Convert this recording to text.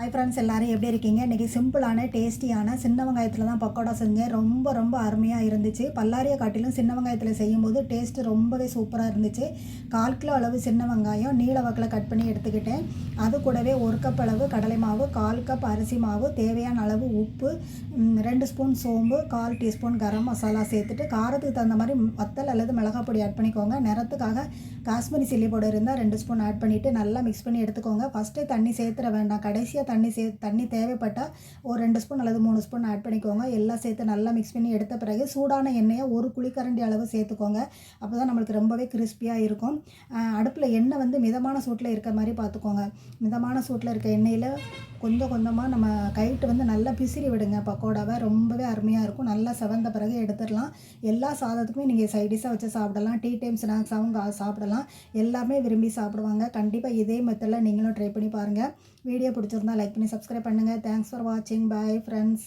Hi friends, எல்லோரும் எப்படி இருக்கீங்க? இன்றைக்கி சிம்பிளான டேஸ்டியான சின்ன வெங்காயத்தில் தான் பக்கோடா செஞ்சேன். ரொம்ப அருமையாக இருந்துச்சு. பல்லாரியை காட்டிலும் சின்ன வெங்காயத்தில் செய்யும்போது டேஸ்ட்டு ரொம்பவே சூப்பராக இருந்துச்சு. 1/4 கிலோ அளவு சின்ன வெங்காயம் நீல வாக்கில் கட் பண்ணி எடுத்துக்கிட்டேன். அது கூடவே 1 கப் அளவு கடலை மாவு, 1/4 கப் அரிசி மாவு, தேவையான அளவு உப்பு, 2 ஸ்பூன் சோம்பு, 1/4 டீஸ்பூன் கரம் மசாலா சேர்த்துட்டு காரத்துக்கு தகுந்த மாதிரி வத்தல் அல்லது மிளகாய் பொடி ஆட் பண்ணிக்கோங்க. நிறத்துக்காக காஷ்மீரி சில்லி பவுடர் இருந்தால் 2 ஸ்பூன் ஆட் பண்ணிவிட்டு நல்லா மிக்ஸ் பண்ணி எடுத்துக்கோங்க. ஃபஸ்ட்டே தண்ணி சேர்த்துட வேண்டாம். கடைசியாக தண்ணி தேவைப்பட்டால் ஒரு 2 ஸ்பூன் அல்லது 3 ஸ்பூன் ஆட் பண்ணிக்கோங்க. எல்லாம் சேர்த்து நல்லா மிக்ஸ் பண்ணி எடுத்த பிறகு சூடான எண்ணெயை 1 குழிக்கரண்டி அளவு சேர்த்துக்கோங்க. அப்போ தான் நம்மளுக்கு ரொம்பவே கிறிஸ்பியாக இருக்கும். அடுப்பில் எண்ணெய் மிதமான சூட்டில் இருக்கிற மாதிரி பார்த்துக்கோங்க. மிதமான சூட்டில் இருக்க எண்ணெயில் கொஞ்சமாக நம்ம கைட்டு நல்லா பிசிறி விடுங்க. பக்கோடாவை ரொம்பவே அருமையாக இருக்கும். நல்லா செவந்த பிறகு எடுத்துடலாம். எல்லா சாதத்துக்குமே நீங்கள் சைடிஷாக வச்சு சாப்பிடலாம். டீ டைம் ஸ்நாக்ஸாகவும் சாப்பிடலாம். எல்லாமே விரும்பி சாப்பிடுவாங்க. கண்டிப்பாக இதே மெத்தடில் நீங்களும் ட்ரை பண்ணி பாருங்கள். வீடியோ பிடிச்சிருந்தா லைக் பண்ணி சப்ஸ்கிரைப் பண்ணுங்கள். தேங்க்ஸ் ஃபார் வாட்சிங். Bye friends.